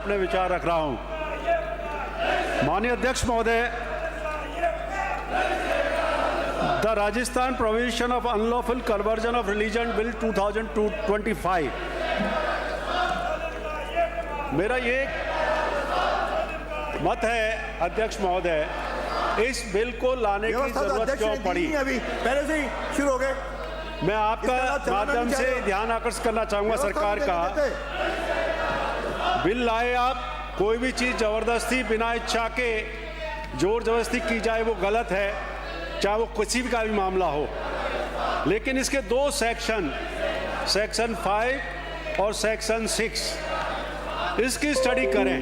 अपने विचार रख रहा हूं। माननीय अध्यक्ष महोदय, the Rajasthan provision of unlawful conversion of religion bill 2025, मेरा ये मत है अध्यक्ष महोदय, इस बिल को लाने की जरूरत क्यों पड़ी? अभी पहले से ही शुरू हो गए। मैं आपका माध्यम से ध्यान आकर्षित करना चाहूंगा सरकार का। बिल लाए आप, कोई भी चीज जबरदस्ती बिना इच्छा के जोर जबरदस्ती की जाए वो गलत है, चाहे वो किसी भी का भी मामला हो। लेकिन इसके दो सेक्शन, सेक्शन 5 और सेक्शन 6, इसकी स्टडी करें।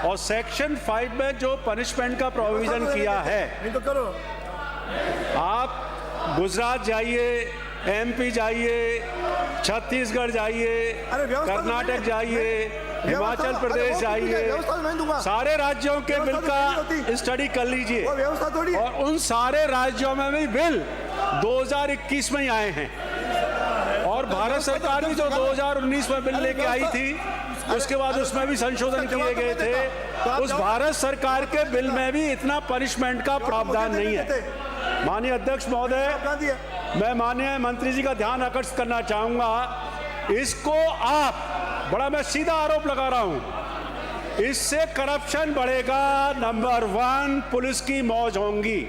और सेक्शन 5 में जो पनिशमेंट का प्रोविजन किया है, तो करो। आप गुजरात जाइए, MP जाइए, छत्तीसगढ़ जाइए, कर्नाटक जाइए, हिमाचल प्रदेश जाइए, सारे राज्यों के बिल का स्टडी कर लीजिए। और उन सारे राज्यों में भी बिल 2021 में ही आए हैं। और भारत सरकार भी जो 2019 में बिल लेके आई थी, उसके बाद उसमें भी संशोधन किए गए थे। उस भारत सरकार के बिल में भी इतना पनिशमेंट का प्रावधान नहीं है। माननीय अध्यक्ष महोदय, मैं माननीय मंत्री जी का ध्यान आकर्षित करना चाहूंगा, इसको आप, बड़ा मैं सीधा आरोप लगा रहा हूं, इससे करप्शन बढ़ेगा। नंबर 1, पुलिस की मौज होंगी।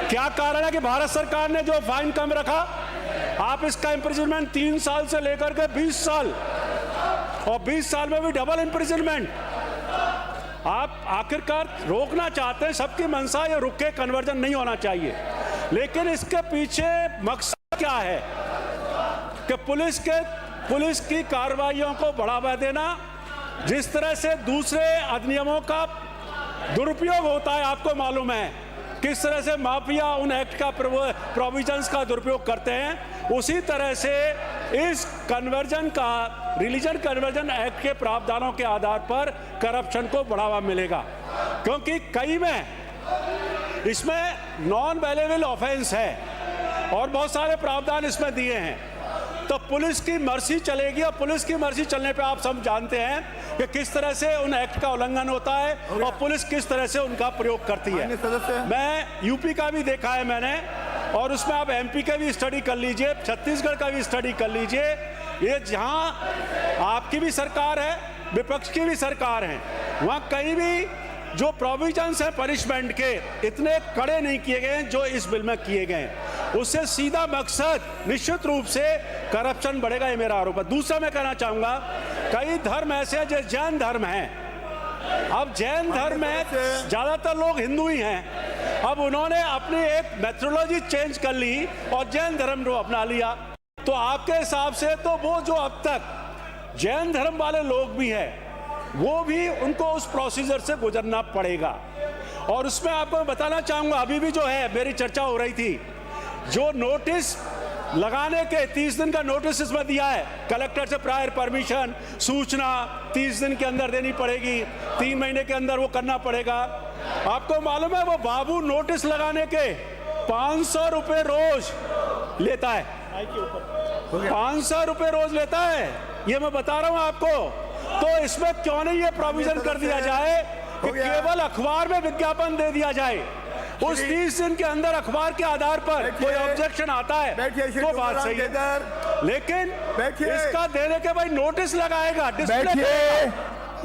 क्या कारण है कि भारत सरकार ने जो फाइन कम रखा, आप इसका इम्प्रिजनमेंट 3 साल से लेकर के 20 साल, और 20 साल में भी डबल इम्प्रिजनमेंट। आप आखिरकार रोकना चाहते हैं, सबकी मंशा ये रुक के कन्वर्जन नहीं होना चाहिए। लेकिन इसके पीछे मकसद क्या है कि पुलिस की कार्रवाइयों को बढ़ावा देना। जिस तरह से दूसरे अधिनियमों का दुरुपयोग होता है, आपको मालूम है किस तरह से माफिया उन एक्ट का प्रोविजंस का दुरुपयोग करते हैं, उसी तरह से इस कन्वर्जन का, रिलीजन कन्वर्जन एक्ट के प्रावधानों के आधार पर करप्शन को बढ़ावा मिलेगा। क्योंकि कई में इसमें नॉन वेलेबल ऑफेंस है और बहुत सारे प्रावधान इसमें दिए हैं। तो पुलिस की मर्जी चलेगी, और पुलिस की मर्जी चलने पे आप सब जानते हैं कि किस तरह से उन एक्ट का उल्लंघन होता है और पुलिस किस तरह से उनका प्रयोग करती है। मैं यूपी का भी देखा है मैंने, और उसमें आप MP का भी स्टडी कर लीजिए, छत्तीसगढ़ का भी स्टडी कर लीजिए। ये जहां आपकी भी सरकार है, विपक्ष की भी सरकार है, वहां कहीं भी जो प्रोविजंस हैं पनिशमेंट के, इतने कड़े नहीं किए गए जो इस बिल में किए गए। उससे सीधा मकसद निश्चित रूप से करप्शन बढ़ेगा, ये मेरा आरोप है। दूसरा मैं कहना चाहूंगा, कई धर्म ऐसे हैं जो जैन धर्म हैं। अब जैन धर्म में ज्यादातर लोग हिंदू ही हैं। अब उन्होंने अपनी एक मेथोडोलॉजी चेंज कर ली और जैन धर्म को अपना लिया। तो आपके हिसाब से तो वो जो अब तक जैन धर्म वाले लोग भी हैं, वो भी उनको उस प्रोसीजर से गुजरना पड़ेगा। और उसमें आपको बताना चाहूंगा, अभी भी जो है मेरी चर्चा हो रही थी, जो नोटिस लगाने के 30 दिन का नोटिस इसमें दिया है, कलेक्टर से प्रायर परमिशन, सूचना 30 दिन के अंदर देनी पड़ेगी, 3 महीने के अंदर वो करना पड़ेगा। आपको मालूम है वो बाबू नोटिस लगाने के 500 रुपये रोज लेता है। 500 रुपये रोज लेता है, ये मैं बता रहा हूं आपको। तो इसमें क्यों नहीं ये प्रोविजन कर दिया जाए कि केवल अखबार में विज्ञापन दे दिया जाए, उस 30 दिन के अंदर अखबार के आधार पर कोई ऑब्जेक्शन आता है तो बात सही है। लेकिन इसका देने के भाई नोटिस लगाएगा, डिस्प्ले।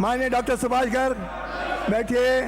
माननीय डॉक्टर सुभाष गर्ग बैठिए।